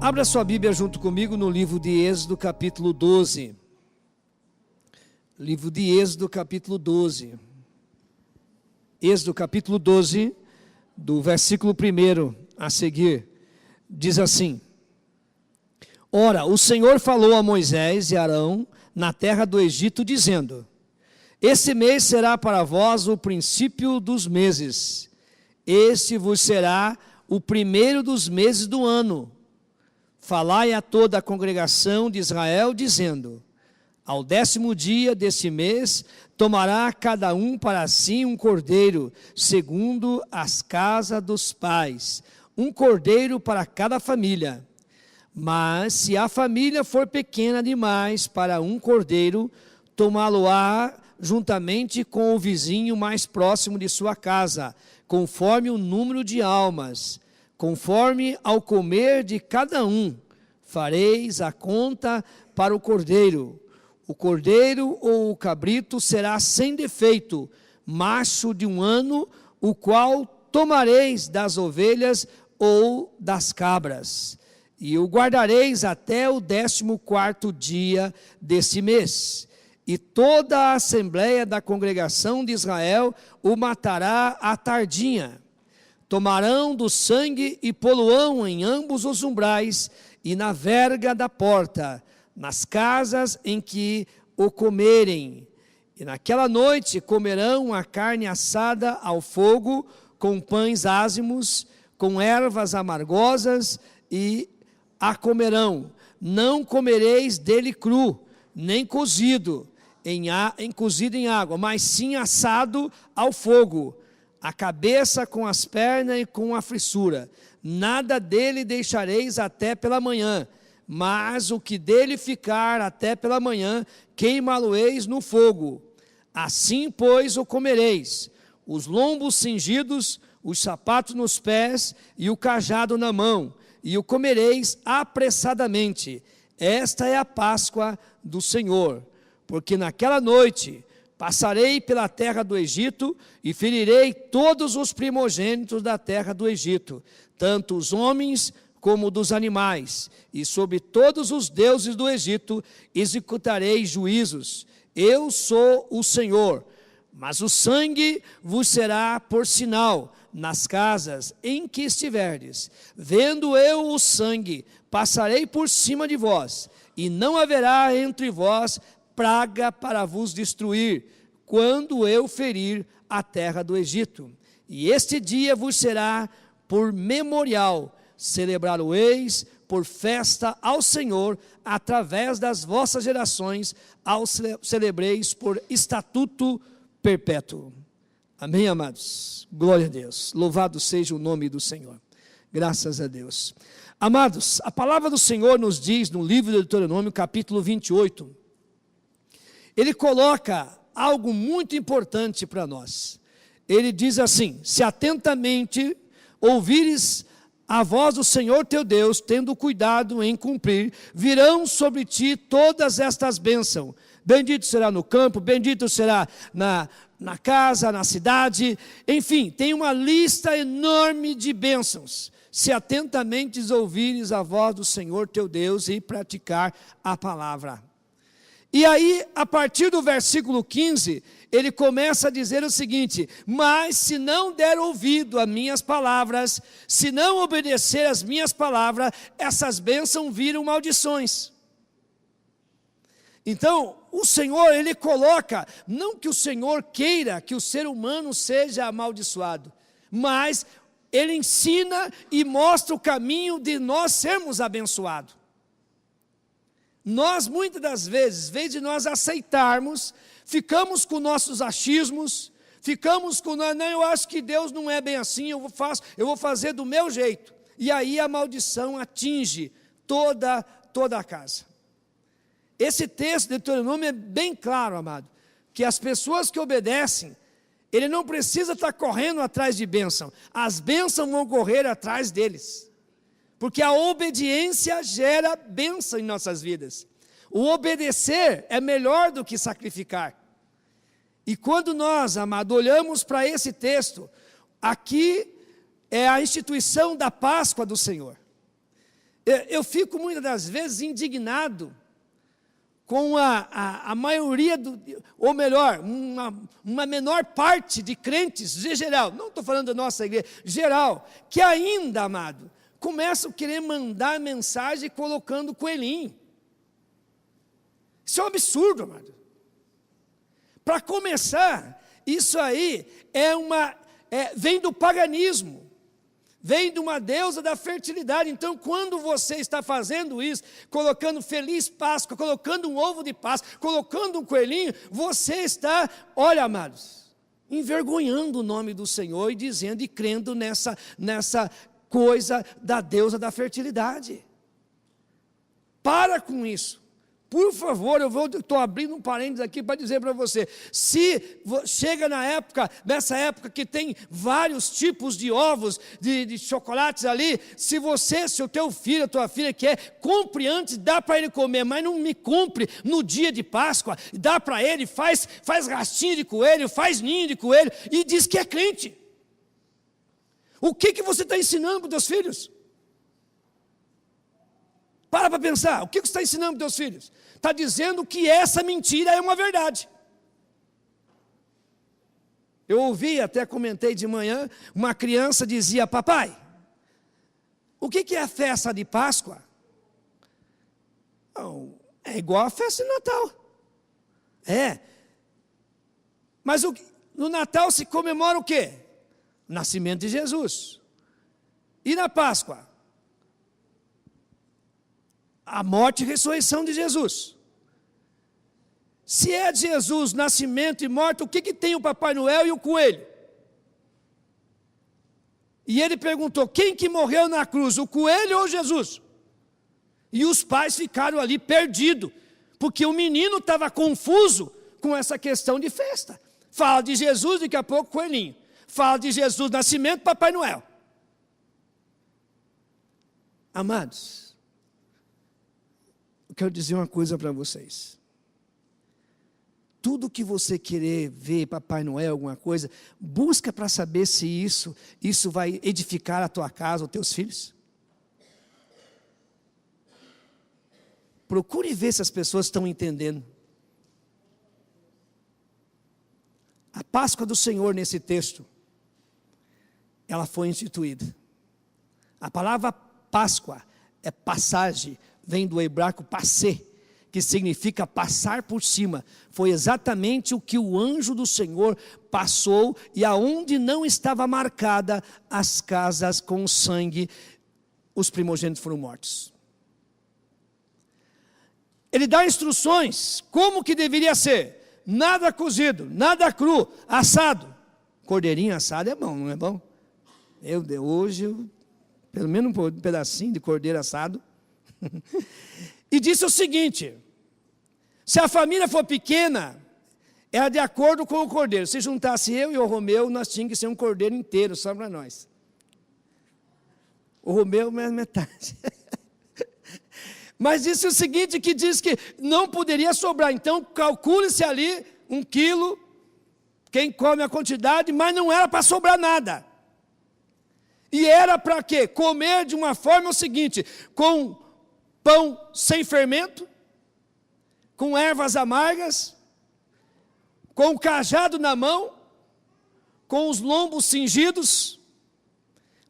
Abra sua Bíblia junto comigo no livro de Êxodo, capítulo 12. Livro de Êxodo, capítulo 12. Êxodo, capítulo 12, do versículo 1 a seguir, diz assim: Ora, o Senhor falou a Moisés e Arão na terra do Egito, dizendo: Esse mês será para vós o princípio dos meses. Este vos será o primeiro dos meses do ano. Falai a toda a congregação de Israel, dizendo: Ao 10º dia deste mês, tomará cada um para si um cordeiro, segundo as casas dos pais, um cordeiro para cada família. Mas se a família for pequena demais para um cordeiro, tomá-lo-á juntamente com o vizinho mais próximo de sua casa, conforme o número de almas. Conforme ao comer de cada um, fareis a conta para o cordeiro. O cordeiro ou o cabrito será sem defeito, macho de 1 ano, o qual tomareis das ovelhas ou das cabras. E o guardareis até o 14º dia desse mês. E toda a assembleia da congregação de Israel o matará à tardinha. Tomarão do sangue e poluão em ambos os umbrais e na verga da porta, nas casas em que o comerem. E naquela noite comerão a carne assada ao fogo, com pães ázimos, com ervas amargosas, e a comerão. Não comereis dele cru, nem cozido em água, mas sim assado ao fogo, a cabeça com as pernas e com a frissura. Nada dele deixareis até pela manhã, mas o que dele ficar até pela manhã, queimá-lo-eis no fogo. Assim, pois, o comereis: os lombos cingidos, os sapatos nos pés e o cajado na mão, e o comereis apressadamente. Esta é a Páscoa do Senhor. Porque naquela noite passarei pela terra do Egito e ferirei todos os primogênitos da terra do Egito, tanto os homens como dos animais, e sobre todos os deuses do Egito executarei juízos. Eu sou o Senhor. Mas o sangue vos será por sinal nas casas em que estiverdes. Vendo eu o sangue, passarei por cima de vós, e não haverá entre vós praga para vos destruir, quando eu ferir a terra do Egito. E este dia vos será por memorial, celebrá-lo-eis por festa ao Senhor, através das vossas gerações, ao celebreis por estatuto perpétuo. Amém, amados? Glória a Deus. Louvado seja o nome do Senhor. Graças a Deus. Amados, a palavra do Senhor nos diz no livro de Deuteronômio, capítulo 28, ele coloca algo muito importante para nós. Ele diz assim: se atentamente ouvires a voz do Senhor teu Deus, tendo cuidado em cumprir, virão sobre ti todas estas bênçãos. Bendito será no campo, bendito será na casa, na cidade. Enfim, tem uma lista enorme de bênçãos. Se atentamente ouvires a voz do Senhor teu Deus e praticar a palavra. E aí, a partir do versículo 15, ele começa a dizer o seguinte: mas se não der ouvido às minhas palavras, se não obedecer às minhas palavras, essas bênçãos viram maldições. Então, o Senhor, ele coloca, não que o Senhor queira que o ser humano seja amaldiçoado, mas ele ensina e mostra o caminho de nós sermos abençoados. Nós, muitas das vezes, em vez de nós aceitarmos, ficamos com nossos achismos, ficamos com, não, eu acho que Deus não é bem assim, eu vou fazer do meu jeito. E aí a maldição atinge toda a casa. Esse texto de Deuteronômio é bem claro, amado, que as pessoas que obedecem, ele não precisa estar correndo atrás de bênção, as bênçãos vão correr atrás deles. Porque a obediência gera bênção em nossas vidas. O obedecer é melhor do que sacrificar. E quando nós, amado, olhamos para esse texto, aqui é a instituição da Páscoa do Senhor. Eu fico muitas das vezes indignado com a maioria, ou melhor, uma menor parte de crentes, em geral, não estou falando da nossa igreja, geral, que ainda, amado, começam a querer mandar mensagem colocando coelhinho. Isso é um absurdo, amado. Para começar, isso aí vem do paganismo. Vem de uma deusa da fertilidade. Então, quando você está fazendo isso, colocando feliz Páscoa, colocando um ovo de Páscoa, colocando um coelhinho, você está, olha, amados, envergonhando o nome do Senhor e dizendo e crendo nessa coisa da deusa da fertilidade. Para com isso. Por favor, estou abrindo um parênteses aqui para dizer para você, se chega nessa época que tem vários tipos de ovos, de chocolates ali, se o teu filho, a tua filha quer, compre antes, dá para ele comer, mas não me compre no dia de Páscoa, dá para ele, faz rastinho de coelho, faz ninho de coelho, e diz que é crente. O que você está ensinando para os teus filhos? Para pensar, o que você está ensinando para os teus filhos? Está dizendo que essa mentira é uma verdade. Eu ouvi, até comentei de manhã, uma criança dizia, papai, o que é a festa de Páscoa? Não, é igual a festa de Natal. Mas no Natal se comemora o quê? O nascimento de Jesus. E na Páscoa? A morte e ressurreição de Jesus. Se é de Jesus, nascimento e morte, o que tem o Papai Noel e o coelho? E ele perguntou, quem que morreu na cruz, o coelho ou Jesus? E os pais ficaram ali perdidos, porque o menino estava confuso com essa questão de festa. Fala de Jesus, daqui a pouco coelhinho. Fala de Jesus, nascimento, Papai Noel. Amados, eu quero dizer uma coisa para vocês. Tudo que você querer ver Papai Noel, alguma coisa, busca para saber se isso vai edificar a tua casa, os teus filhos. Procure ver se as pessoas estão entendendo. A Páscoa do Senhor nesse texto, ela foi instituída. A palavra Páscoa é passagem, vem do hebraico passé, que significa passar por cima. Foi exatamente o que o anjo do Senhor passou, e aonde não estava marcada as casas com sangue, os primogênitos foram mortos. Ele dá instruções, como que deveria ser, nada cozido, nada cru, assado. Cordeirinho assado é bom, não é bom? Hoje, pelo menos um pedacinho de cordeiro assado. E disse o seguinte, se a família for pequena, é de acordo com o cordeiro. Se juntasse eu e o Romeu, nós tínhamos que ser um cordeiro inteiro, só para nós. O Romeu, metade. Mas disse o seguinte, que diz que não poderia sobrar. Então, calcule-se ali 1 quilo, quem come a quantidade, mas não era para sobrar nada. E era para quê? Comer de uma forma o seguinte, com pão sem fermento, com ervas amargas, com o cajado na mão, com os lombos cingidos,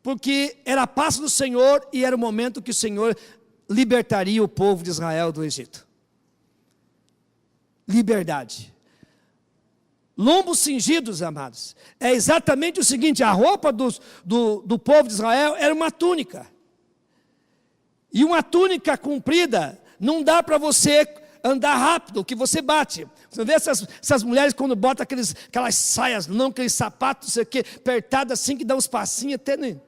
porque era a Páscoa do Senhor e era o momento que o Senhor libertaria o povo de Israel do Egito. Liberdade. Lombos cingidos, amados, é exatamente o seguinte, a roupa do povo de Israel era uma túnica. E uma túnica comprida, não dá para você andar rápido, que você bate. Você vê essas mulheres quando botam aquelas saias, não aqueles sapatos, não sei o quê, apertados assim, que dá uns passinhos até nem.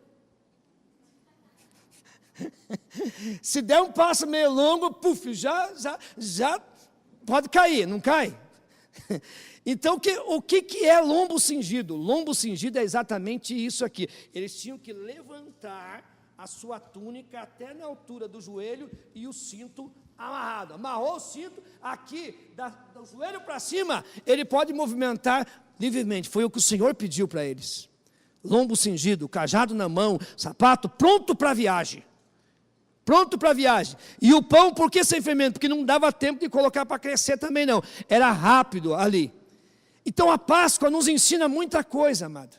Se der um passo meio longo, puf, já pode cair, não cai? Então, o que é lombo cingido? Lombo cingido é exatamente isso aqui. Eles tinham que levantar a sua túnica até na altura do joelho e o cinto amarrado. Amarrou o cinto, aqui, do joelho para cima, ele pode movimentar livremente. Foi o que o Senhor pediu para eles. Lombo cingido, cajado na mão, sapato pronto para a viagem. pronto para a viagem. E o pão, por que sem fermento? Porque não dava tempo de colocar para crescer também não. Era rápido ali. Então a Páscoa nos ensina muita coisa, amado.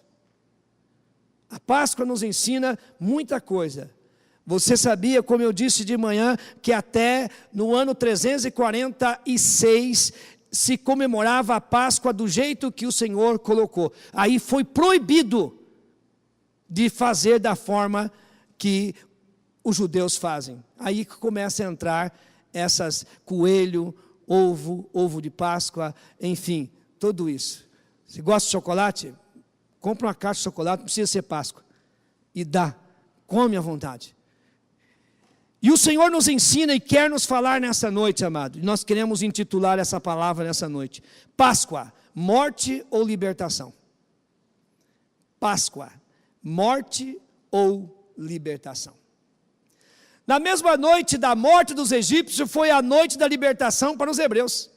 A Páscoa nos ensina muita coisa. Você sabia, como eu disse de manhã, que até no ano 346 se comemorava a Páscoa do jeito que o Senhor colocou. Aí foi proibido de fazer da forma que os judeus fazem. Aí que começa a entrar essas coelho, ovo de Páscoa, enfim, tudo isso. Você gosta de chocolate? Compra uma caixa de chocolate, não precisa ser Páscoa. E dá, come à vontade. E o Senhor nos ensina e quer nos falar nessa noite, amado. E nós queremos intitular essa palavra nessa noite. Páscoa, morte ou libertação? Páscoa, morte ou libertação? Na mesma noite da morte dos egípcios, foi a noite da libertação para os hebreus.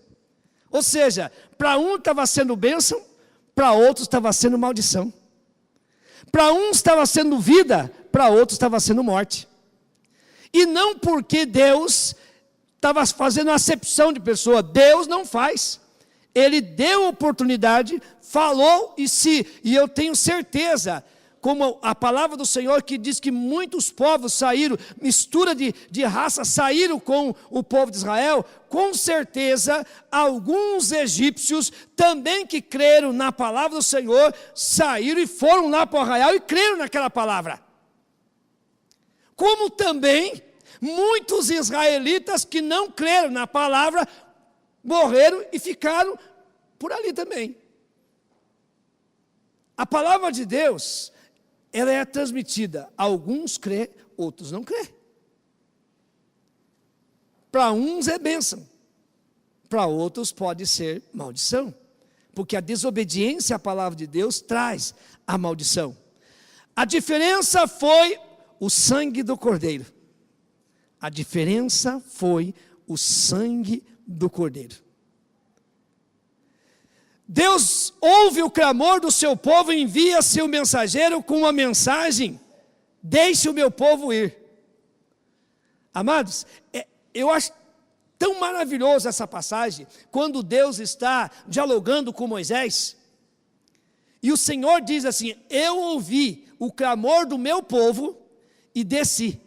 Ou seja, para um estava sendo bênção, para outros estava sendo maldição. Para uns estava sendo vida, para outros estava sendo morte. E não porque Deus estava fazendo acepção de pessoa. Deus não faz. Ele deu oportunidade, falou e eu tenho certeza, como a palavra do Senhor que diz que muitos povos saíram, mistura de raça, saíram com o povo de Israel, com certeza alguns egípcios também que creram na palavra do Senhor, saíram e foram lá para o arraial e creram naquela palavra. Como também muitos israelitas que não creram na palavra, morreram e ficaram por ali também. A palavra de Deus, ela é transmitida. Alguns crê, outros não crê. Para uns é bênção, para outros pode ser maldição. Porque a desobediência à palavra de Deus traz a maldição. A diferença foi o sangue do Cordeiro. A diferença foi o sangue do Cordeiro. Deus ouve o clamor do seu povo e envia seu mensageiro com uma mensagem: deixe o meu povo ir. Amados, eu acho tão maravilhoso essa passagem, quando Deus está dialogando com Moisés, e o Senhor diz assim: eu ouvi o clamor do meu povo e desci.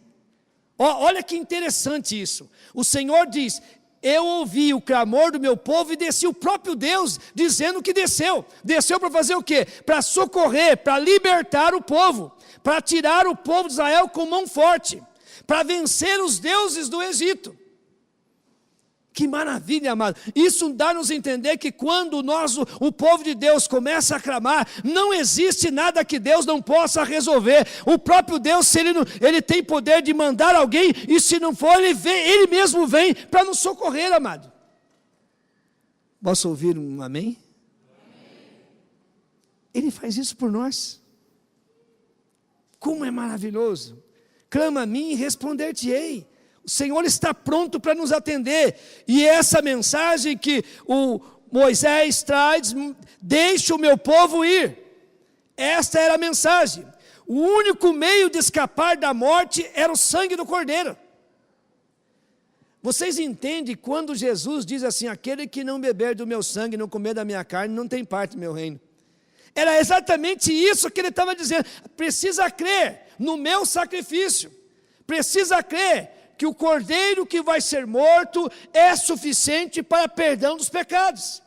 Olha que interessante isso. O Senhor diz: eu ouvi o clamor do meu povo e desci. O próprio Deus dizendo que desceu. Desceu para fazer o quê? Para socorrer, para libertar o povo, para tirar o povo de Israel com mão forte, para vencer os deuses do Egito. Que maravilha, amado. Isso dá-nos a entender que quando o povo de Deus começa a clamar, não existe nada que Deus não possa resolver. O próprio Deus, se ele tem poder de mandar alguém, e se não for, ele mesmo vem para nos socorrer, amado. Posso ouvir um amém? Ele faz isso por nós. Como é maravilhoso. Clama a mim e responder-te-ei. O Senhor está pronto para nos atender. E essa mensagem que o Moisés traz: deixe o meu povo ir. Esta era a mensagem. O único meio de escapar da morte era o sangue do Cordeiro. Vocês entendem quando Jesus diz assim: aquele que não beber do meu sangue, não comer da minha carne, não tem parte no meu reino. Era exatamente isso que ele estava dizendo. Precisa crer no meu sacrifício. Precisa crer que o cordeiro que vai ser morto é suficiente para perdão dos pecados.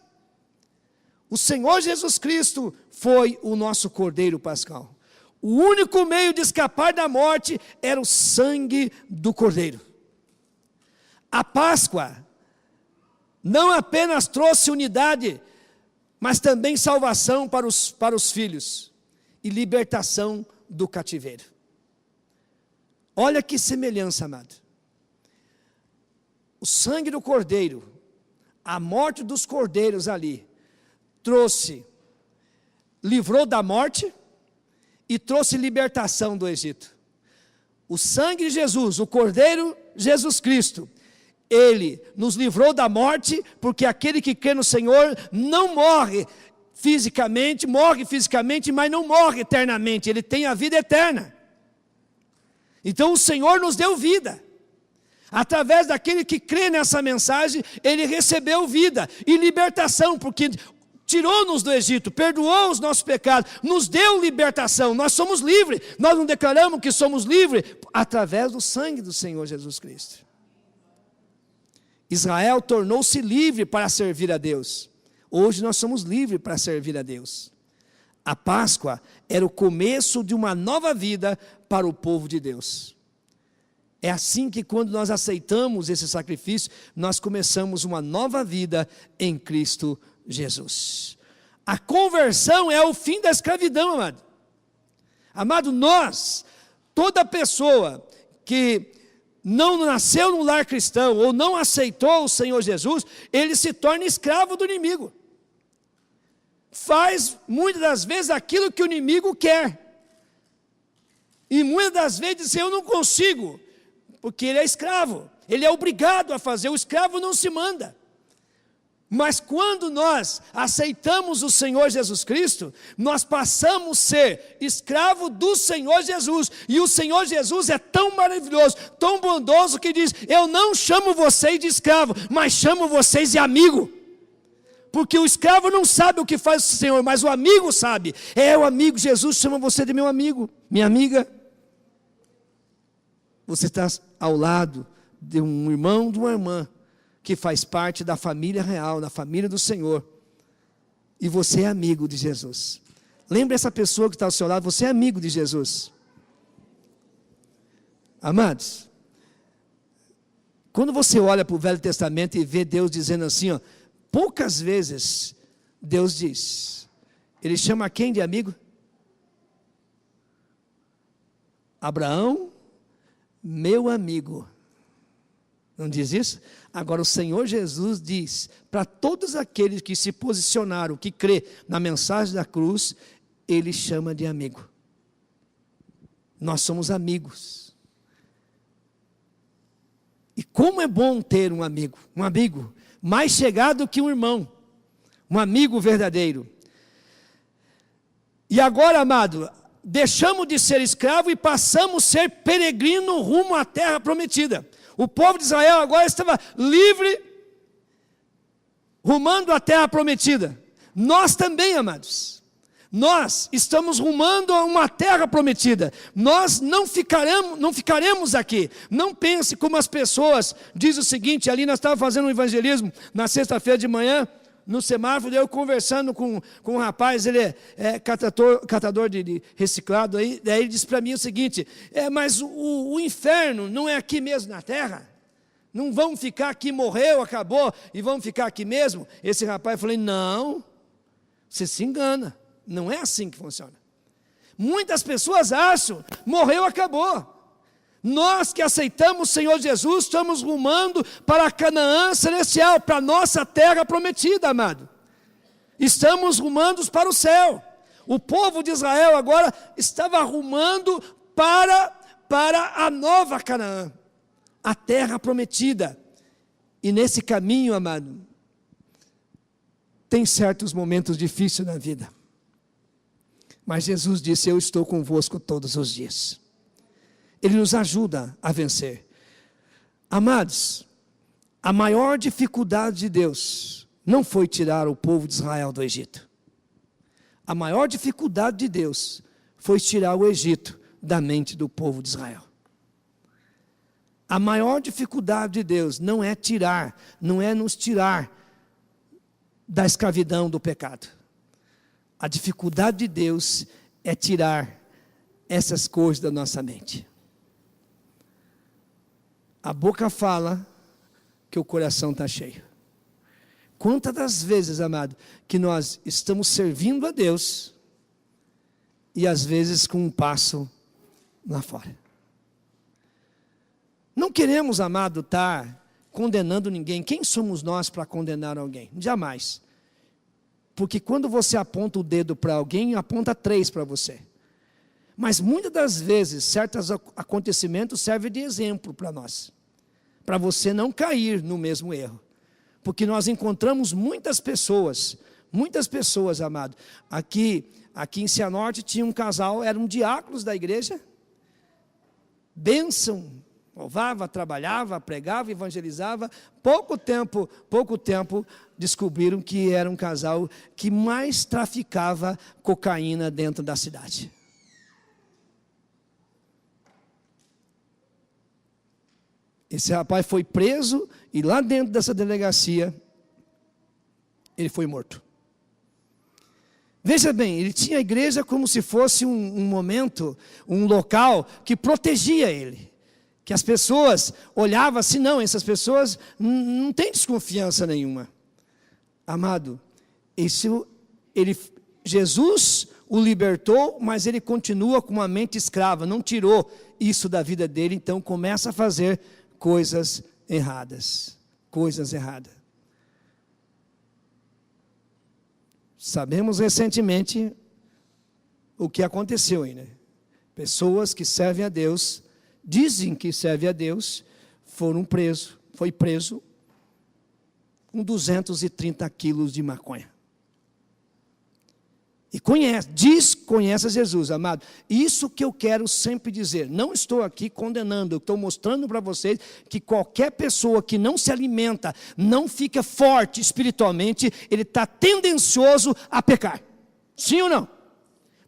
O Senhor Jesus Cristo foi o nosso cordeiro pascal. O único meio de escapar da morte era o sangue do cordeiro. A Páscoa não apenas trouxe unidade, mas também salvação para os filhos e libertação do cativeiro. Olha que semelhança, amado. O sangue do cordeiro, a morte dos cordeiros ali, livrou da morte e trouxe libertação do Egito. O sangue de Jesus, o cordeiro Jesus Cristo, ele nos livrou da morte, porque aquele que crê no Senhor não morre fisicamente, mas não morre eternamente, ele tem a vida eterna. Então o Senhor nos deu vida. Através daquele que crê nessa mensagem, ele recebeu vida e libertação, porque tirou-nos do Egito, perdoou os nossos pecados, nos deu libertação, nós somos livres. Nós não declaramos que somos livres através do sangue do Senhor Jesus Cristo. Israel tornou-se livre para servir a Deus. Hoje nós somos livres para servir a Deus. A Páscoa era o começo de uma nova vida para o povo de Deus. É assim que quando nós aceitamos esse sacrifício, nós começamos uma nova vida em Cristo Jesus. A conversão é o fim da escravidão, amado. Amado, toda pessoa que não nasceu no lar cristão ou não aceitou o Senhor Jesus, ele se torna escravo do inimigo. Faz muitas das vezes aquilo que o inimigo quer. E muitas das vezes diz, eu não consigo, porque ele é escravo. Ele é obrigado a fazer, o escravo não se manda. Mas quando nós aceitamos o Senhor Jesus Cristo, nós passamos a ser escravo do Senhor Jesus. E o Senhor Jesus é tão maravilhoso, tão bondoso, que diz, eu não chamo vocês de escravo, mas chamo vocês de amigo. Porque o escravo não sabe o que faz o Senhor, mas o amigo sabe. O amigo, Jesus chama você de meu amigo, minha amiga. Você está ao lado de um irmão, de uma irmã, que faz parte da família real, da família do Senhor. E você é amigo de Jesus. Lembre essa pessoa que está ao seu lado, você é amigo de Jesus. Amados, quando você olha para o Velho Testamento e vê Deus dizendo assim, ó, poucas vezes Deus diz, ele chama quem de amigo? Abraão, meu amigo. Não diz isso? Agora o Senhor Jesus diz, para todos aqueles que se posicionaram, que crê na mensagem da cruz, ele chama de amigo. Nós somos amigos. E como é bom ter um amigo mais chegado que um irmão, um amigo verdadeiro. E agora, amado, deixamos de ser escravo e passamos a ser peregrino rumo à terra prometida. O povo de Israel agora estava livre, rumando à terra prometida. Nós também, amados. Nós estamos rumando a uma terra prometida. Nós não ficaremos aqui. Não pense como as pessoas. Diz o seguinte, ali nós estávamos fazendo um evangelismo na sexta-feira de manhã, no semáforo, eu conversando com um rapaz, ele é catador de reciclado, daí ele disse para mim o seguinte, mas o inferno não é aqui mesmo na terra? Não vamos ficar aqui, morreu, acabou, e vamos ficar aqui mesmo? Esse rapaz, eu falei, não, você se engana, não é assim que funciona. Muitas pessoas acham, morreu, acabou. Nós que aceitamos o Senhor Jesus, estamos rumando para a Canaã celestial, para a nossa terra prometida, amado. Estamos rumando para o céu. O povo de Israel agora estava rumando para a nova Canaã, a terra prometida. E nesse caminho, amado, tem certos momentos difíceis na vida. Mas Jesus disse, eu estou convosco todos os dias. Ele nos ajuda a vencer. Amados, a maior dificuldade de Deus não foi tirar o povo de Israel do Egito. A maior dificuldade de Deus foi tirar o Egito da mente do povo de Israel. A maior dificuldade de Deus não é nos tirar da escravidão do pecado. A dificuldade de Deus é tirar essas coisas da nossa mente. A boca fala que o coração está cheio. Quantas das vezes, amado, que nós estamos servindo a Deus e às vezes com um passo lá fora. Não queremos, amado, estar condenando ninguém. Quem somos nós para condenar alguém? Jamais. Porque quando você aponta o dedo para alguém, aponta 3 para você. Mas muitas das vezes, certos acontecimentos servem de exemplo para nós. Para você não cair no mesmo erro. Porque nós encontramos muitas pessoas, amado. Aqui em Cianorte tinha um casal, eram diáconos da igreja. Bênção, louvava, trabalhava, pregava, evangelizava. Pouco tempo, descobriram que era um casal que mais traficava cocaína dentro da cidade. Esse rapaz foi preso e lá dentro dessa delegacia, ele foi morto. Veja bem, ele tinha a igreja como se fosse um momento, um local que protegia ele. Que as pessoas olhavam assim, não, essas pessoas não têm desconfiança nenhuma. Amado, Jesus o libertou, mas ele continua com uma mente escrava, não tirou isso da vida dele, então começa a fazer coisas erradas. Coisas erradas. Sabemos recentemente o que aconteceu aí, né? Pessoas que servem a Deus, dizem que servem a Deus, foi preso com 230 quilos de maconha. E conhece Jesus, amado. Isso que eu quero sempre dizer. Não estou aqui condenando, eu estou mostrando para vocês que qualquer pessoa que não se alimenta, não fica forte espiritualmente, ele está tendencioso a pecar. Sim ou não?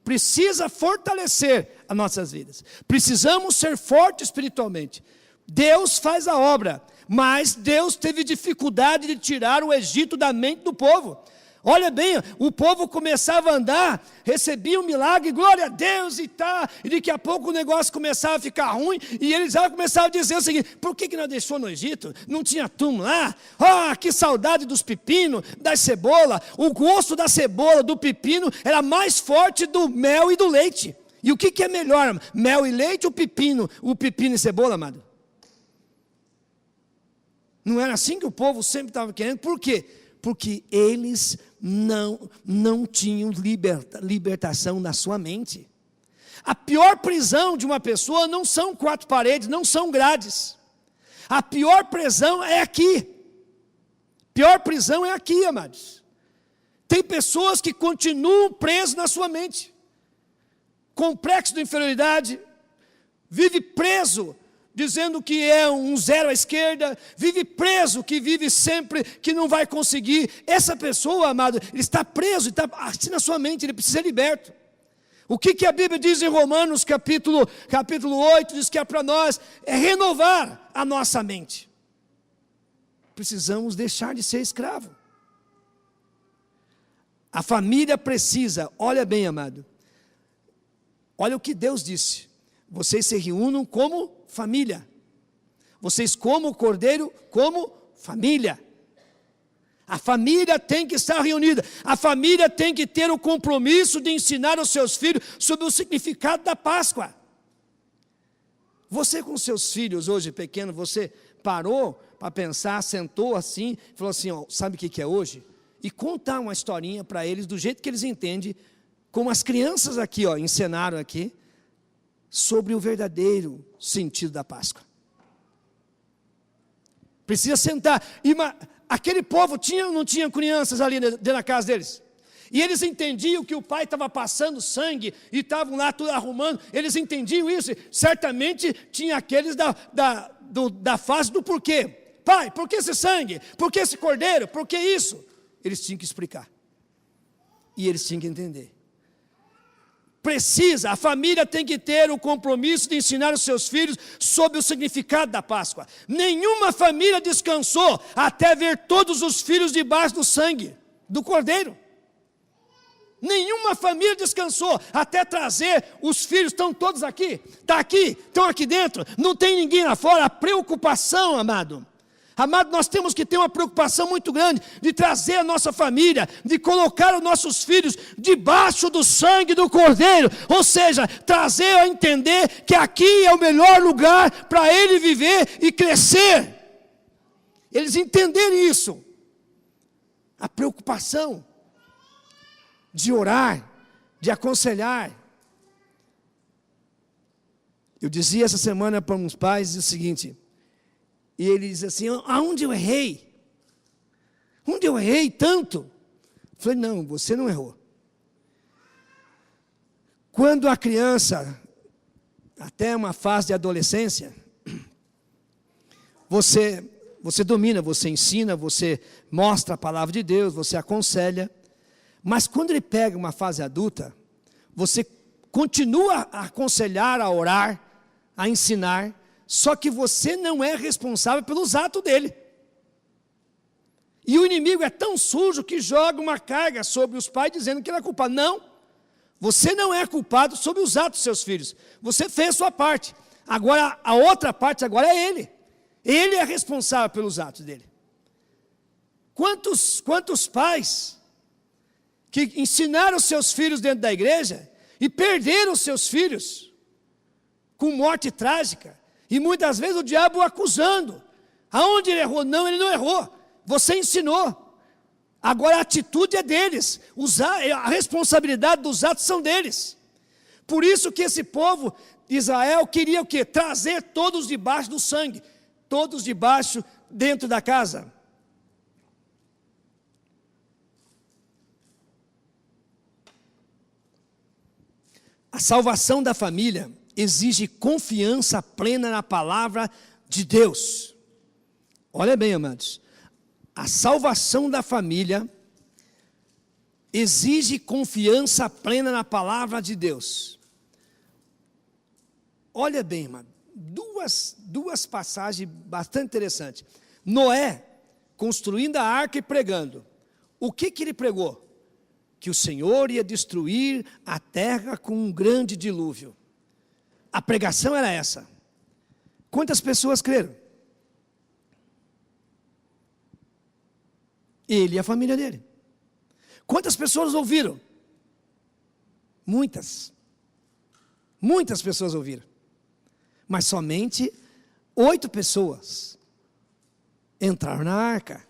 Precisa fortalecer as nossas vidas. Precisamos ser fortes espiritualmente. Deus faz a obra, mas Deus teve dificuldade de tirar o Egito da mente do povo. Olha bem, o povo começava a andar, recebia um milagre, glória a Deus e daqui a pouco o negócio começava a ficar ruim, e eles já começavam a dizer o seguinte: por que nós deixou no Egito? Não tinha túmulo lá? Que saudade dos pepinos, das cebolas. O gosto da cebola, do pepino, era mais forte do mel e do leite. E o que é melhor, mel e leite ou pepino? O pepino e cebola, amado? Não era assim que o povo sempre estava querendo? Por quê? Porque eles não tinham libertação na sua mente. A pior prisão de uma pessoa não são 4 paredes, não são grades. A pior prisão é aqui. Pior prisão é aqui, amados. Tem pessoas que continuam presas na sua mente. Complexo de inferioridade, vive preso, dizendo que é um zero à esquerda, vive preso, que vive sempre, que não vai conseguir. Essa pessoa, amado, ele está preso, está assim na sua mente, ele precisa ser liberto. O que a Bíblia diz em Romanos capítulo 8, diz que é para nós, é renovar a nossa mente. Precisamos deixar de ser escravo. A família precisa, olha bem, amado, olha o que Deus disse: vocês se reúnam como família. Vocês como o cordeiro, como família. A família tem que estar reunida. A família tem que ter o compromisso de ensinar aos seus filhos sobre o significado da Páscoa. Você com seus filhos hoje pequeno, você parou para pensar, sentou assim, falou assim, sabe o que é hoje? E contar uma historinha para eles do jeito que eles entendem, como as crianças aqui, encenaram aqui, sobre o verdadeiro sentido da Páscoa. Precisa sentar. Aquele povo não tinha crianças ali dentro da casa deles. E eles entendiam que o pai estava passando sangue e estavam lá tudo arrumando. Eles entendiam isso. Certamente tinha aqueles da fase do porquê. Pai, por que esse sangue? Por que esse cordeiro? Por que isso? Eles tinham que explicar. E eles tinham que entender. A família tem que ter o compromisso de ensinar os seus filhos sobre o significado da Páscoa. Nenhuma família descansou até ver todos os filhos debaixo do sangue do cordeiro. Nenhuma família descansou até trazer os filhos. Estão todos aqui? Está aqui? Estão aqui dentro? Não tem ninguém lá fora. A preocupação, amado. Amado, nós temos que ter uma preocupação muito grande de trazer a nossa família, de colocar os nossos filhos debaixo do sangue do Cordeiro. Ou seja, trazer a entender que aqui é o melhor lugar para ele viver e crescer. Eles entenderem isso. A preocupação de orar, de aconselhar. Eu dizia essa semana para uns pais o seguinte... E ele diz assim, aonde eu errei? Onde eu errei tanto? Eu falei, não, você não errou. Quando a criança, até uma fase de adolescência, você domina, você ensina, você mostra a palavra de Deus, você aconselha. Mas quando ele pega uma fase adulta, você continua a aconselhar, a orar, a ensinar, só que você não é responsável pelos atos dele. E o inimigo é tão sujo que joga uma carga sobre os pais dizendo que ele é culpado. Não, você não é culpado sobre os atos dos seus filhos. Você fez sua parte. Agora, a outra parte agora é ele. Ele é responsável pelos atos dele. Quantos pais que ensinaram seus filhos dentro da igreja e perderam seus filhos com morte trágica, e muitas vezes o diabo o acusando. Aonde ele errou? Não, ele não errou. Você ensinou. Agora a atitude é deles. A responsabilidade dos atos são deles. Por isso que esse povo de Israel queria o quê? Trazer todos debaixo do sangue. Todos debaixo, dentro da casa. A salvação da família exige confiança plena na palavra de Deus. Olha bem, amados. A salvação da família exige confiança plena na palavra de Deus. Olha bem, amado. Duas passagens bastante interessantes. Noé, construindo a arca e pregando. O que ele pregou? Que o Senhor ia destruir a terra com um grande dilúvio. A pregação era essa. Quantas pessoas creram? Ele e a família dele. Quantas pessoas ouviram? Muitas. Muitas pessoas ouviram. Mas somente 8 pessoas entraram na arca.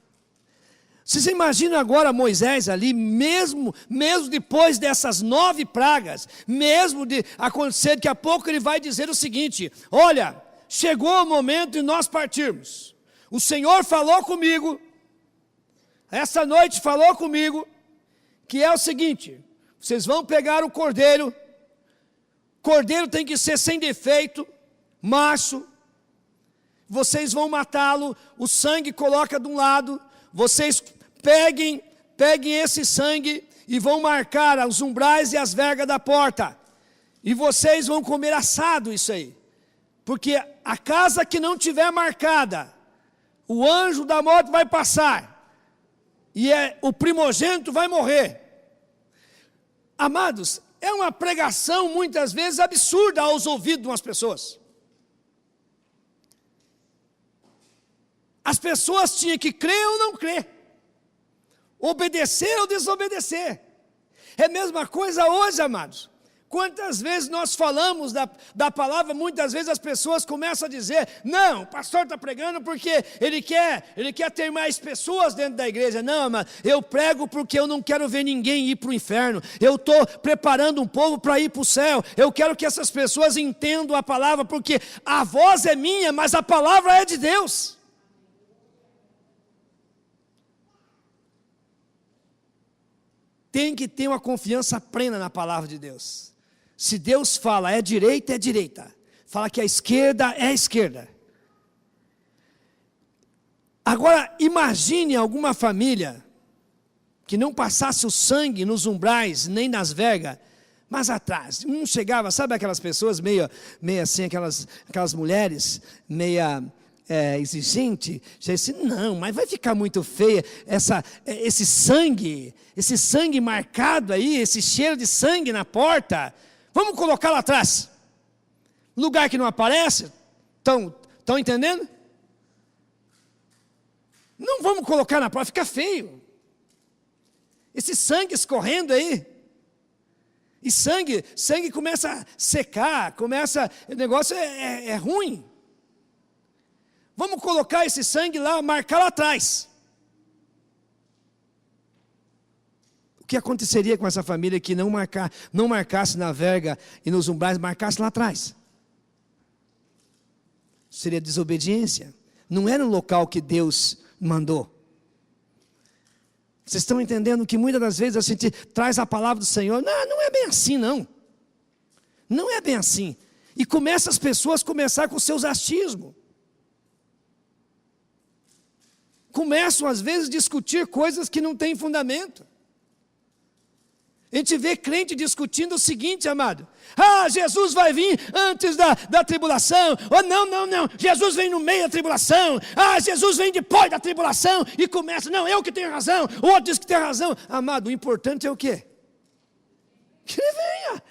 Vocês imaginam agora Moisés ali, mesmo depois dessas 9 pragas, mesmo de acontecer, daqui a pouco ele vai dizer o seguinte: olha, chegou o momento de nós partirmos. O Senhor falou comigo, essa noite falou comigo, que é o seguinte: vocês vão pegar o cordeiro tem que ser sem defeito, macho, vocês vão matá-lo, o sangue coloca de um lado, vocês peguem esse sangue e vão marcar os umbrais e as vergas da porta, e vocês vão comer assado isso aí, porque a casa que não tiver marcada, o anjo da morte vai passar, e o primogênito vai morrer. Amados, é uma pregação muitas vezes absurda aos ouvidos de umas pessoas. As pessoas tinham que crer ou não crer, obedecer ou desobedecer. É a mesma coisa hoje, amados. Quantas vezes nós falamos da palavra, muitas vezes as pessoas começam a dizer: não, o pastor está pregando porque ele quer ter mais pessoas dentro da igreja. Não, mas eu prego porque eu não quero ver ninguém ir para o inferno. Eu estou preparando um povo para ir para o céu. Eu quero que essas pessoas entendam a palavra, porque a voz é minha, mas a palavra é de Deus. Tem que ter uma confiança plena na palavra de Deus. Se Deus fala é direita, fala que a esquerda é a esquerda. Agora, imagine alguma família que não passasse o sangue nos umbrais, nem nas vergas, mas atrás. Um chegava, sabe aquelas pessoas meio assim, aquelas mulheres, meia exigente, já disse: não, mas vai ficar muito feia esse sangue marcado aí, esse cheiro de sangue na porta. Vamos colocar lá atrás, lugar que não aparece. Estão entendendo? Não vamos colocar na porta, fica feio. Esse sangue escorrendo aí, e sangue começa a secar, o negócio é ruim. Vamos colocar esse sangue lá, marcar lá atrás. O que aconteceria com essa família que não marcasse na verga e nos umbrais, marcasse lá atrás? Seria desobediência. Não era um local que Deus mandou. Vocês estão entendendo que muitas das vezes a gente traz a palavra do Senhor? Não é bem assim, não. Não é bem assim. E começa as pessoas a começar com seus achismos. começam às vezes a discutir coisas que não têm fundamento. A gente vê crente discutindo o seguinte, amado: Jesus vai vir antes da tribulação. Não, Jesus vem no meio da tribulação. Jesus vem depois da tribulação. E começa, não, eu que tenho razão, o outro diz que tem razão. Amado, o importante é o quê? Que ele venha.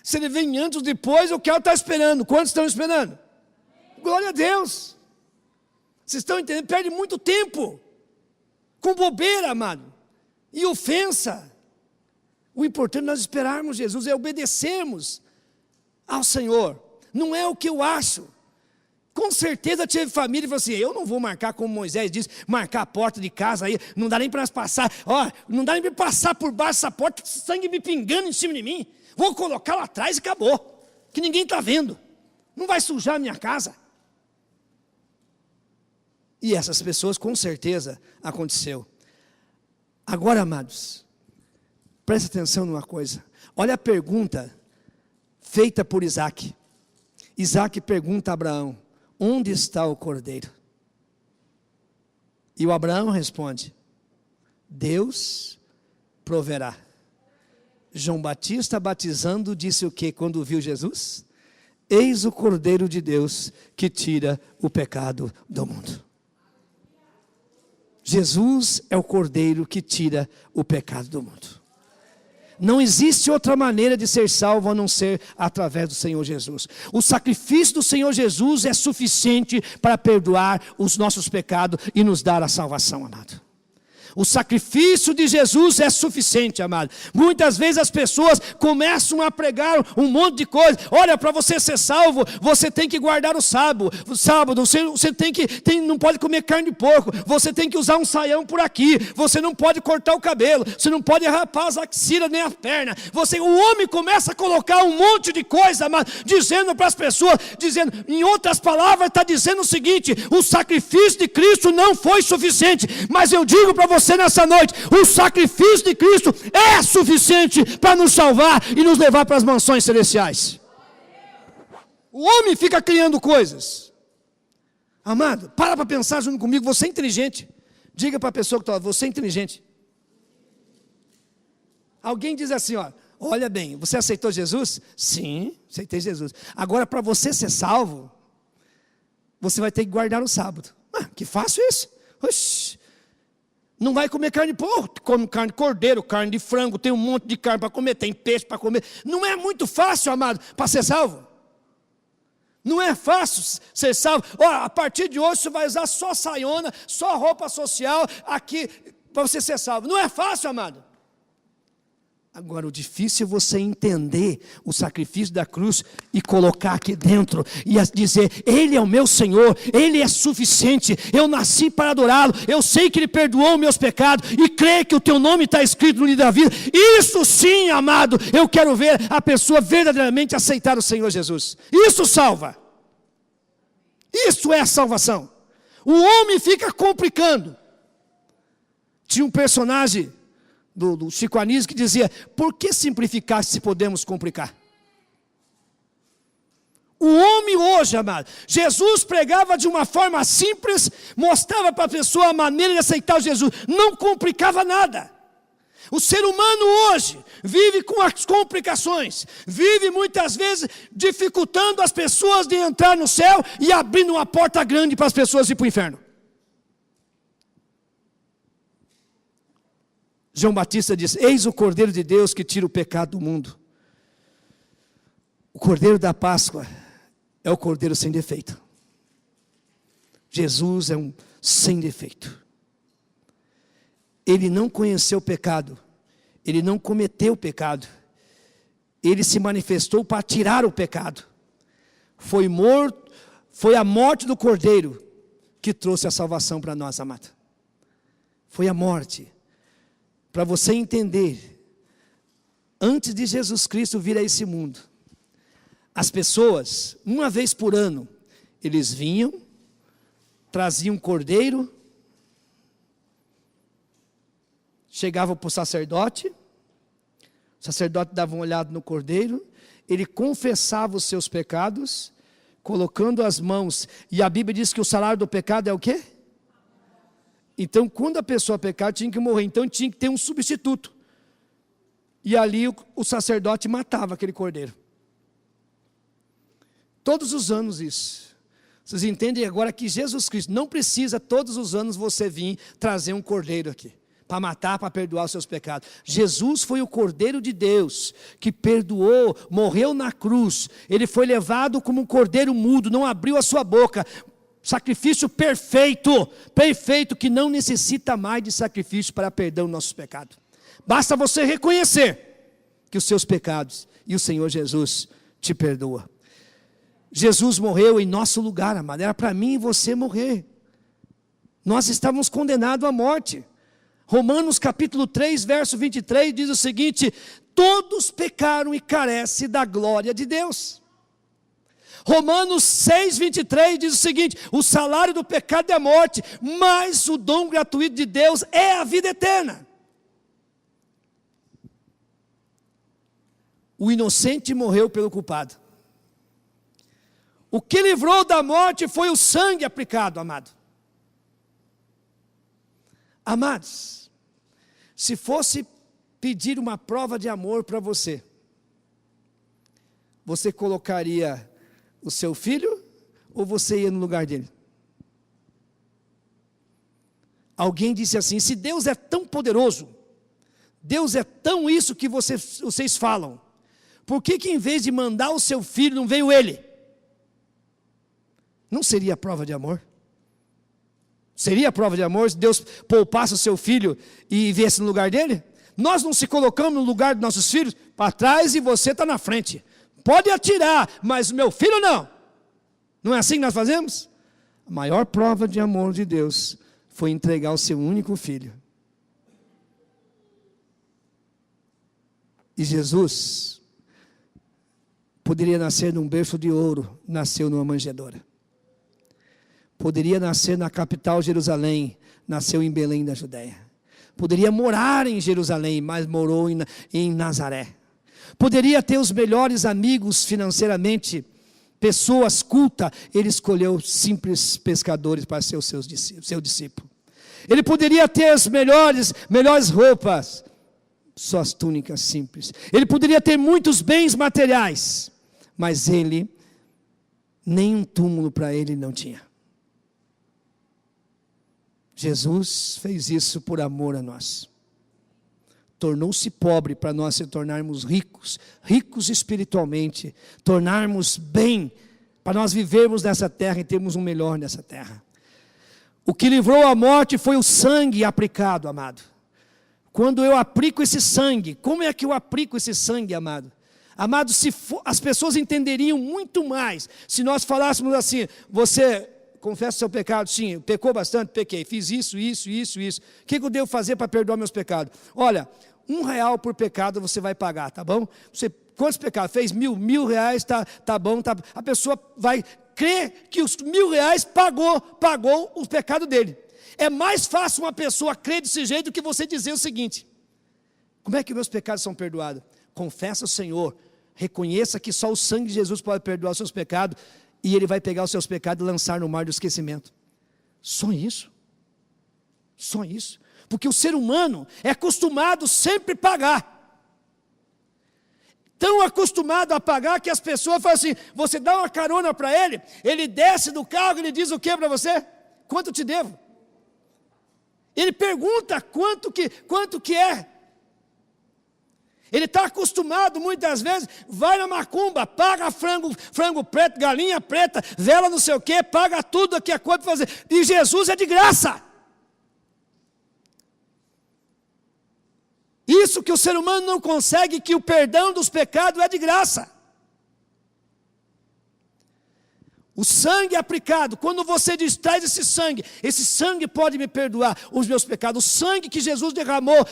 Se ele vem antes ou depois, o que ela está esperando? Quantos estão esperando? Glória a Deus. Vocês estão entendendo? Perde muito tempo com bobeira, amado, e ofensa. O importante é nós esperarmos Jesus, é obedecermos ao Senhor. Não é o que eu acho. Com certeza tive família e falou assim: eu não vou marcar como Moisés disse, marcar a porta de casa aí, não dá nem para nós passar, não dá nem para passar por baixo dessa porta, sangue me pingando em cima de mim. Vou colocar lá atrás e acabou, que ninguém está vendo, não vai sujar a minha casa. E essas pessoas com certeza aconteceu. Agora, amados, preste atenção numa coisa. Olha a pergunta feita por Isaac. Isaac pergunta a Abraão: onde está o cordeiro? E o Abraão responde: Deus proverá. João Batista batizando disse o que quando viu Jesus? Eis o Cordeiro de Deus que tira o pecado do mundo. Jesus é o Cordeiro que tira o pecado do mundo. Não existe outra maneira de ser salvo a não ser através do Senhor Jesus. O sacrifício do Senhor Jesus é suficiente para perdoar os nossos pecados e nos dar a salvação, amado. O sacrifício de Jesus é suficiente, amado. Muitas vezes as pessoas começam a pregar um monte de coisa. Olha, para você ser salvo, você tem que guardar o sábado. Você não pode comer carne de porco. Você tem que usar um saião por aqui. Você não pode cortar o cabelo. Você não pode rapar as axilas nem a perna. O homem começa a colocar um monte de coisa, amado, dizendo para as pessoas, em outras palavras, está dizendo o seguinte: o sacrifício de Cristo não foi suficiente. Mas eu digo para você nessa noite, o sacrifício de Cristo é suficiente para nos salvar e nos levar para as mansões celestiais. O homem fica criando coisas. Amado, para pensar junto comigo. Você é inteligente. Diga para a pessoa que está lá: você é inteligente. Alguém diz assim: olha bem, você aceitou Jesus? Sim, aceitei Jesus. Agora, para você ser salvo, você vai ter que guardar o sábado. Que fácil isso. Oxi. Não vai comer carne de porco, come carne de cordeiro, carne de frango, tem um monte de carne para comer, tem peixe para comer. Não é muito fácil, amado, para ser salvo. Não é fácil ser salvo. A partir de hoje você vai usar só saiona, só roupa social aqui para você ser salvo. Não é fácil, amado. Agora, o difícil é você entender o sacrifício da cruz e colocar aqui dentro e dizer: Ele é o meu Senhor, Ele é suficiente, eu nasci para adorá-lo, eu sei que Ele perdoou meus pecados e creio que o teu nome está escrito no livro da vida. Isso sim, amado, eu quero ver a pessoa verdadeiramente aceitar o Senhor Jesus. Isso salva. Isso é a salvação. O homem fica complicando. Tinha um personagem do Chico Anísio que dizia: por que simplificar se podemos complicar? O homem hoje, amado, Jesus pregava de uma forma simples, mostrava para a pessoa a maneira de aceitar Jesus, não complicava nada. O ser humano hoje vive com as complicações, vive muitas vezes dificultando as pessoas de entrar no céu e abrindo uma porta grande para as pessoas ir para o inferno. João Batista diz: eis o Cordeiro de Deus que tira o pecado do mundo. O Cordeiro da Páscoa é o Cordeiro sem defeito. Jesus é um sem defeito. Ele não conheceu o pecado, ele não cometeu o pecado, ele se manifestou para tirar o pecado. Foi a morte do Cordeiro que trouxe a salvação para nós, amado. Foi a morte. Para você entender, antes de Jesus Cristo vir a esse mundo, as pessoas, uma vez por ano, eles vinham, traziam um cordeiro, chegavam para o sacerdote dava uma olhada no cordeiro, ele confessava os seus pecados, colocando as mãos, e a Bíblia diz que o salário do pecado é o quê? Então, quando a pessoa pecava, tinha que morrer. Então, tinha que ter um substituto. E ali o sacerdote matava aquele cordeiro. Todos os anos isso. Vocês entendem agora que Jesus Cristo não precisa todos os anos você vir trazer um cordeiro aqui, para matar, para perdoar os seus pecados. Jesus foi o Cordeiro de Deus, que perdoou, morreu na cruz. Ele foi levado como um cordeiro mudo, não abriu a sua boca. Sacrifício perfeito, perfeito, que não necessita mais de sacrifício para perdão dos nossos pecados. Basta você reconhecer que os seus pecados e o Senhor Jesus te perdoa. Jesus morreu em nosso lugar, amado. Era para mim e você morrer. Nós estávamos condenados à morte. Romanos capítulo 3, verso 23 diz o seguinte: todos pecaram e carecem da glória de Deus. Romanos 6, 23 diz o seguinte: o salário do pecado é a morte, mas o dom gratuito de Deus é a vida eterna. O inocente morreu pelo culpado. O que livrou da morte foi o sangue aplicado, amado. Amados, se fosse pedir uma prova de amor para você, você colocaria o seu filho ou você ia no lugar dele? Alguém disse assim: se Deus é tão poderoso, Deus é tão isso que vocês falam, por que em vez de mandar o seu filho não veio ele? Não seria prova de amor? Seria prova de amor se Deus poupasse o seu filho e viesse no lugar dele? Nós não se colocamos no lugar dos nossos filhos, para trás e você está na frente. Pode atirar, mas o meu filho não. Não é assim que nós fazemos? A maior prova de amor de Deus foi entregar o seu único filho. E Jesus poderia nascer num berço de ouro, nasceu numa manjedoura. Poderia nascer na capital Jerusalém, nasceu em Belém da Judéia. Poderia morar em Jerusalém, mas morou em Nazaré. Poderia ter os melhores amigos financeiramente, pessoas cultas, ele escolheu simples pescadores para ser seu discípulo. Ele poderia ter as melhores roupas, só as túnicas simples. Ele poderia ter muitos bens materiais, mas ele, nenhum túmulo para ele não tinha. Jesus fez isso por amor a nós. Tornou-se pobre para nós se tornarmos ricos, ricos espiritualmente, tornarmos bem, para nós vivermos nessa terra e termos um melhor nessa terra. O que livrou a morte foi o sangue aplicado, amado. Quando eu aplico esse sangue, como é que eu aplico esse sangue, amado? Amado, as pessoas entenderiam muito mais se nós falássemos assim: você confessa o seu pecado? Sim, pecou bastante? Pequei, fiz isso. O que eu devo fazer para perdoar meus pecados? Olha, R$1 por pecado você vai pagar, tá bom? Quantos pecados? Fez R$1.000, tá bom. A pessoa vai crer que os R$1.000 pagou o pecado dele. É mais fácil uma pessoa crer desse jeito do que você dizer o seguinte: como é que meus pecados são perdoados? Confessa ao Senhor, reconheça que só o sangue de Jesus pode perdoar os seus pecados, e ele vai pegar os seus pecados e lançar no mar do esquecimento. Só isso. Só isso. Porque o ser humano é acostumado sempre a pagar. Tão acostumado a pagar que as pessoas falam assim: você dá uma carona para ele, ele desce do carro e ele diz o que para você? Quanto te devo? Ele pergunta quanto que é. Ele está acostumado, muitas vezes, vai na macumba, paga frango preto, galinha preta, vela não sei o quê, paga tudo aqui a conta para fazer. E Jesus é de graça. Isso que o ser humano não consegue, que o perdão dos pecados é de graça. O sangue aplicado, quando você diz: traz esse sangue pode me perdoar os meus pecados. O sangue que Jesus derramou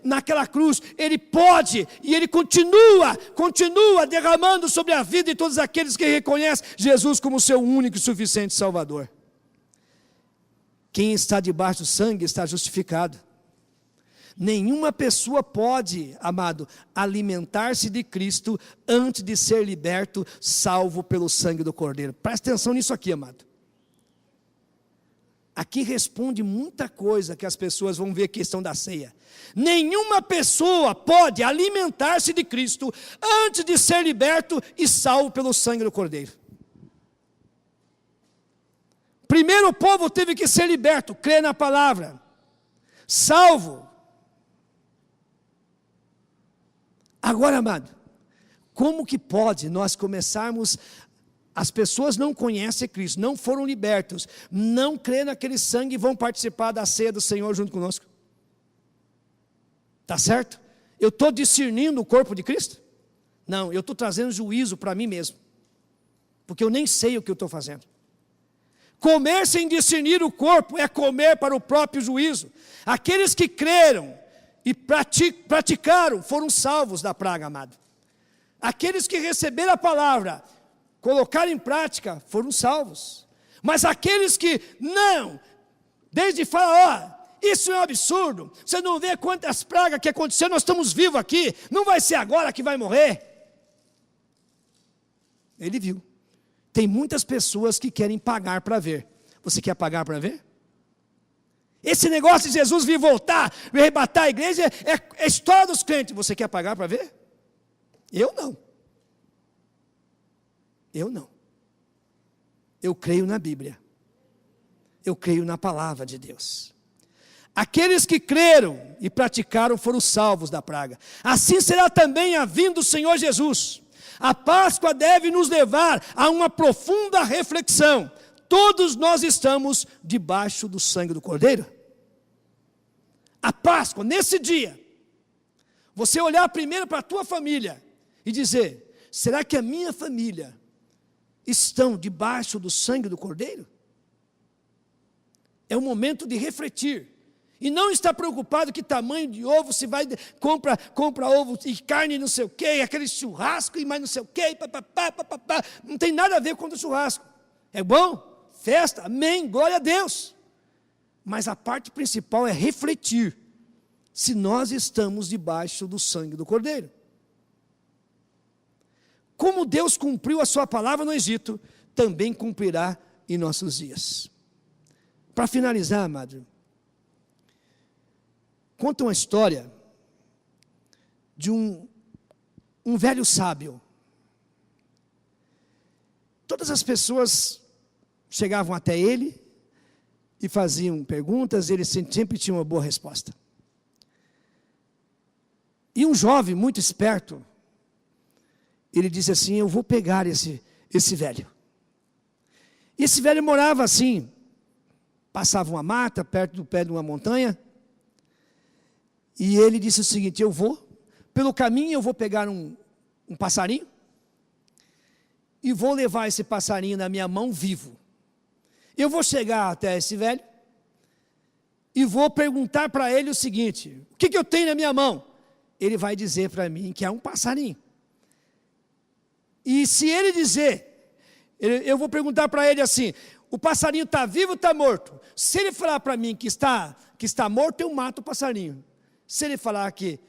naquela cruz, ele pode, e ele continua derramando sobre a vida de todos aqueles que reconhecem Jesus como seu único e suficiente Salvador. Quem está debaixo do sangue está justificado. Nenhuma pessoa pode, amado, alimentar-se de Cristo antes de ser liberto, salvo pelo sangue do Cordeiro. Presta atenção nisso aqui, amado. Aqui responde muita coisa que as pessoas vão ver, questão da ceia. Nenhuma pessoa pode alimentar-se de Cristo antes de ser liberto e salvo pelo sangue do Cordeiro. Primeiro o povo teve que ser liberto, crer na palavra, salvo. Agora, amado, como que pode nós começarmos, as pessoas não conhecem Cristo, não foram libertos, não crê naquele sangue e vão participar da ceia do Senhor junto conosco? Está certo? Eu estou discernindo o corpo de Cristo? Não, eu estou trazendo juízo para mim mesmo, porque eu nem sei o que eu estou fazendo. Comer sem discernir o corpo é comer para o próprio juízo. Aqueles que creram e praticaram foram salvos da praga, amado. Aqueles que receberam a palavra, colocaram em prática, foram salvos. Mas aqueles que não, desde falar, isso é um absurdo, você não vê quantas pragas que aconteceram, nós estamos vivos aqui, não vai ser agora que vai morrer. Ele viu. Tem muitas pessoas que querem pagar para ver. Você quer pagar para ver? Esse negócio de Jesus vir voltar, vir arrebatar a igreja, é história dos crentes. Você quer pagar para ver? Eu não. Eu não. Eu creio na Bíblia. Eu creio na palavra de Deus. Aqueles que creram e praticaram foram salvos da praga. Assim será também a vinda do Senhor Jesus. A Páscoa deve nos levar a uma profunda reflexão. Todos nós estamos debaixo do sangue do Cordeiro. A Páscoa, nesse dia, você olhar primeiro para a tua família e dizer, será que a minha família estão debaixo do sangue do Cordeiro? É o momento de refletir. E não está preocupado que tamanho de ovo, se vai, compra ovo e carne não sei o quê, aquele churrasco e mais não sei o quê, papapá. Não tem nada a ver com o churrasco. É bom? Festa, amém, glória a Deus. Mas a parte principal é refletir se nós estamos debaixo do sangue do Cordeiro. Como Deus cumpriu a sua palavra no Egito, também cumprirá em nossos dias. Para finalizar, amado, conta uma história de um velho sábio. Todas as pessoas chegavam até ele e faziam perguntas, ele sempre tinha uma boa resposta. E um jovem muito esperto, ele disse assim, eu vou pegar esse velho. E esse velho morava assim, passava uma mata perto do pé de uma montanha, e ele disse o seguinte, eu vou, pelo caminho eu vou pegar um passarinho, e vou levar esse passarinho na minha mão vivo. Eu vou chegar até esse velho, e vou perguntar para ele o seguinte, o que eu tenho na minha mão? Ele vai dizer para mim que é um passarinho. E se ele dizer, eu vou perguntar para ele assim, o passarinho está vivo ou está morto? Se ele falar para mim que está morto, eu mato o passarinho. Se ele falar que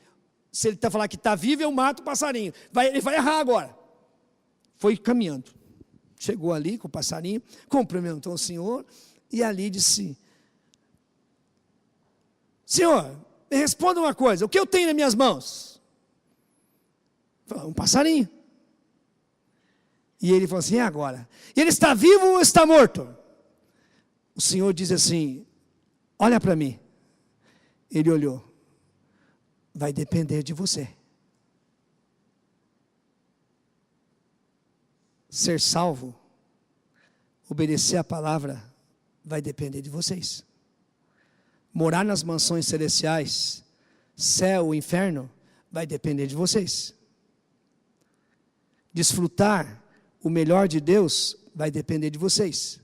está vivo, eu mato o passarinho. Ele vai errar agora. Foi caminhando. Chegou ali com o passarinho, cumprimentou o Senhor, e ali disse, Senhor, me responda uma coisa, o que eu tenho nas minhas mãos? Falou, um passarinho. E ele falou assim, e agora? Ele está vivo ou está morto? O Senhor diz assim, olha para mim. Ele olhou. Vai depender de você. Ser salvo, obedecer a palavra, vai depender de vocês. Morar nas mansões celestiais, céu, inferno, vai depender de vocês. Desfrutar o melhor de Deus, vai depender de vocês.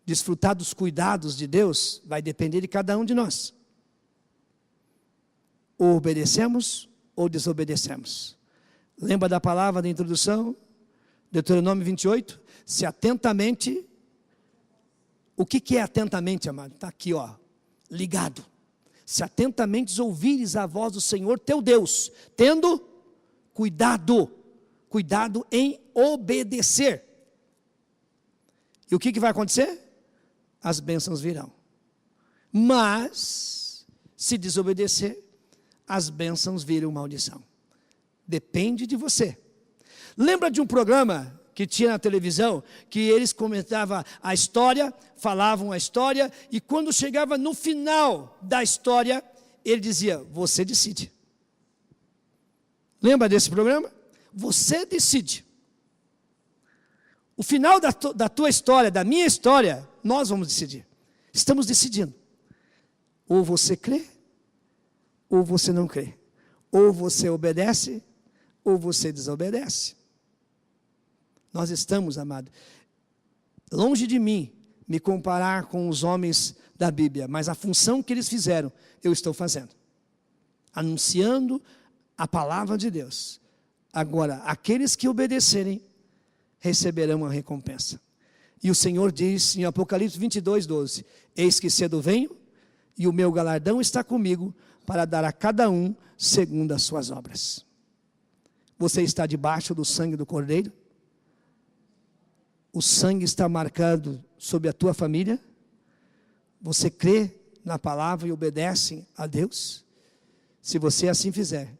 Desfrutar dos cuidados de Deus, vai depender de cada um de nós. Ou obedecemos, ou desobedecemos. Lembra da palavra da introdução? Deuteronômio 28, se atentamente, o que é atentamente, amado? Está aqui, ó, ligado. Se atentamente ouvires a voz do Senhor teu Deus, tendo cuidado em obedecer. E o que vai acontecer? as bênçãos virão. Mas, se desobedecer, as bênçãos viram maldição. Depende de você. Lembra de um programa que tinha na televisão, que eles comentavam a história, falavam a história, e quando chegava no final da história, ele dizia, você decide. Lembra desse programa? Você decide. O final da tua história, da minha história, nós vamos decidir. Estamos decidindo. Ou você crê, ou você não crê. Ou você obedece, ou você desobedece. Nós estamos, amado, longe de mim me comparar com os homens da Bíblia, mas a função que eles fizeram, eu estou fazendo. Anunciando a palavra de Deus. Agora, aqueles que obedecerem, receberão a recompensa. E o Senhor diz em Apocalipse 22:12, eis que cedo venho, e o meu galardão está comigo, para dar a cada um segundo as suas obras. Você está debaixo do sangue do Cordeiro? O sangue está marcado sobre a tua família? Você crê na palavra e obedece a Deus? Se você assim fizer,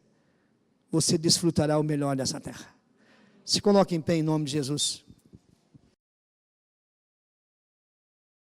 você desfrutará o melhor dessa terra. Se coloque em pé em nome de Jesus.